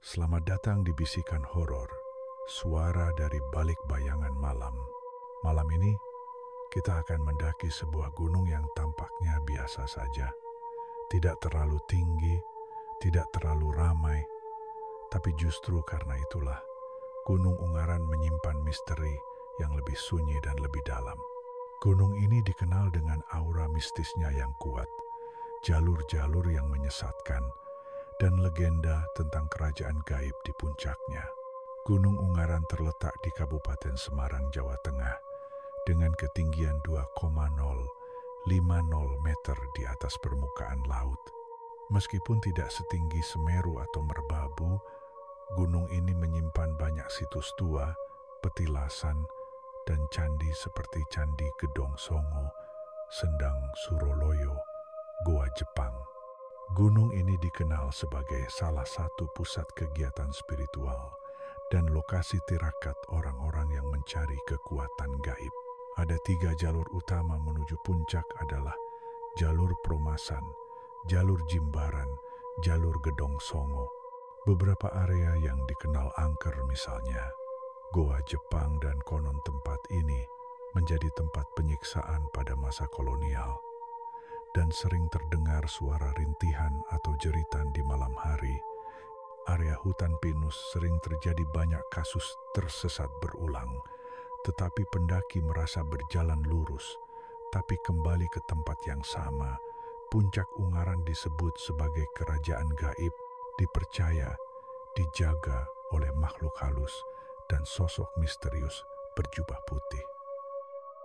Selamat datang di Bisikan Horor, suara dari balik bayangan malam. Malam ini, kita akan mendaki sebuah gunung yang tampaknya biasa saja. Tidak terlalu tinggi, tidak terlalu ramai, tapi justru karena itulah, Gunung Ungaran menyimpan misteri yang lebih sunyi dan lebih dalam. Gunung ini dikenal dengan aura mistisnya yang kuat, jalur-jalur yang menyesatkan, dan legenda tentang kerajaan gaib di puncaknya. Gunung Ungaran terletak di Kabupaten Semarang, Jawa Tengah, dengan ketinggian 2,050 meter di atas permukaan laut. Meskipun tidak setinggi Semeru atau Merbabu, gunung ini menyimpan banyak situs tua, petilasan, dan candi seperti Candi Gedong Songo, Sendang Suroloyo, Goa Jepang. Gunung ini dikenal sebagai salah satu pusat kegiatan spiritual dan lokasi tirakat orang-orang yang mencari kekuatan gaib. Ada 3 jalur utama menuju puncak adalah jalur Promasan, jalur Jimbaran, jalur Gedong Songo. Beberapa area yang dikenal angker misalnya Goa Jepang, dan konon tempat ini menjadi tempat penyiksaan pada masa kolonial. Dan sering terdengar suara rintihan atau jeritan di malam hari. Area hutan pinus sering terjadi banyak kasus tersesat berulang, tetapi pendaki merasa berjalan lurus, tapi kembali ke tempat yang sama. Puncak Ungaran disebut sebagai kerajaan gaib, dipercaya dijaga oleh makhluk halus dan sosok misterius berjubah putih.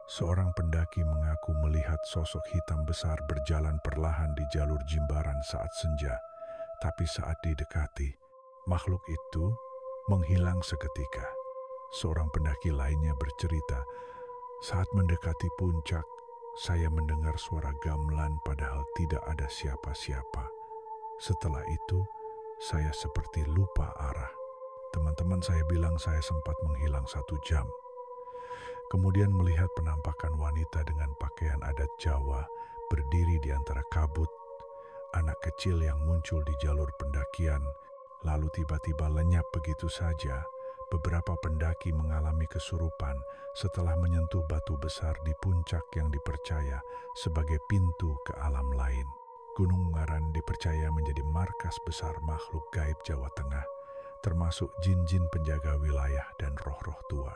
Seorang pendaki mengaku melihat sosok hitam besar berjalan perlahan di jalur Jimbaran saat senja, tapi saat didekati, makhluk itu menghilang seketika. Seorang pendaki lainnya bercerita, saat mendekati puncak, saya mendengar suara gamelan padahal tidak ada siapa-siapa. Setelah itu, saya seperti lupa arah. Teman-teman saya bilang saya sempat menghilang 1 jam. Kemudian melihat penampakan wanita dengan pakaian adat Jawa berdiri di antara kabut, anak kecil yang muncul di jalur pendakian, lalu tiba-tiba lenyap begitu saja. Beberapa pendaki mengalami kesurupan setelah menyentuh batu besar di puncak yang dipercaya sebagai pintu ke alam lain. Gunung Ungaran dipercaya menjadi markas besar makhluk gaib Jawa Tengah, termasuk jin-jin penjaga wilayah dan roh-roh tua.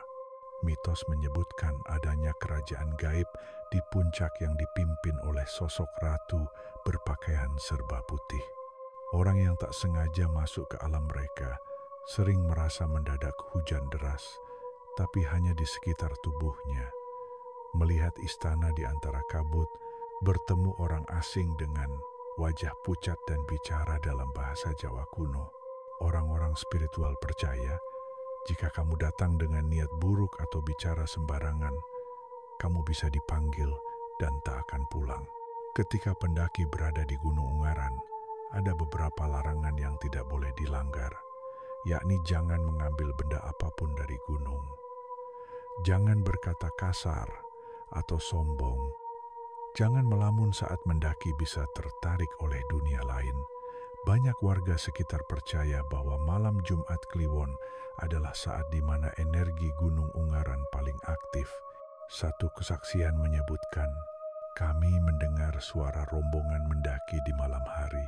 Mitos menyebutkan adanya kerajaan gaib di puncak yang dipimpin oleh sosok ratu berpakaian serba putih. Orang yang tak sengaja masuk ke alam mereka sering merasa mendadak hujan deras, tapi hanya di sekitar tubuhnya. Melihat istana di antara kabut, bertemu orang asing dengan wajah pucat dan bicara dalam bahasa Jawa kuno. Orang-orang spiritual percaya, jika kamu datang dengan niat buruk atau bicara sembarangan, kamu bisa dipanggil dan tak akan pulang. Ketika pendaki berada di Gunung Ungaran, ada beberapa larangan yang tidak boleh dilanggar, yakni jangan mengambil benda apapun dari gunung. Jangan berkata kasar atau sombong. Jangan melamun saat mendaki bisa tertarik oleh dunia lain. Banyak warga sekitar percaya bahwa malam Jumat Kliwon adalah saat di mana energi Gunung Ungaran paling aktif. Satu kesaksian menyebutkan, kami mendengar suara rombongan mendaki di malam hari.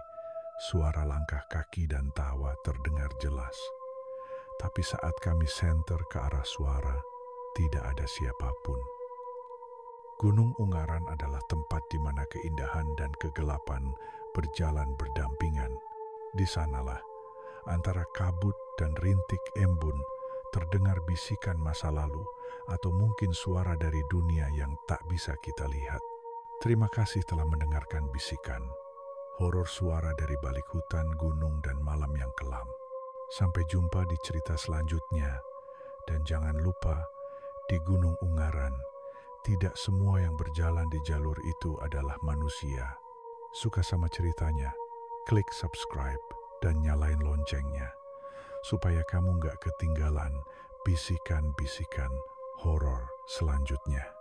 Suara langkah kaki dan tawa terdengar jelas. Tapi saat kami senter ke arah suara, tidak ada siapapun. Gunung Ungaran adalah tempat di mana keindahan dan kegelapan berjalan berdampingan. Di sanalah, antara kabut dan rintik embun, terdengar bisikan masa lalu atau mungkin suara dari dunia yang tak bisa kita lihat. Terima kasih telah mendengarkan Bisikan, horor suara dari balik hutan, gunung, dan malam yang kelam. Sampai jumpa di cerita selanjutnya. Dan jangan lupa, di Gunung Ungaran, tidak semua yang berjalan di jalur itu adalah manusia. Suka sama ceritanya? Klik subscribe dan nyalain loncengnya, supaya kamu gak ketinggalan bisikan-bisikan horor selanjutnya.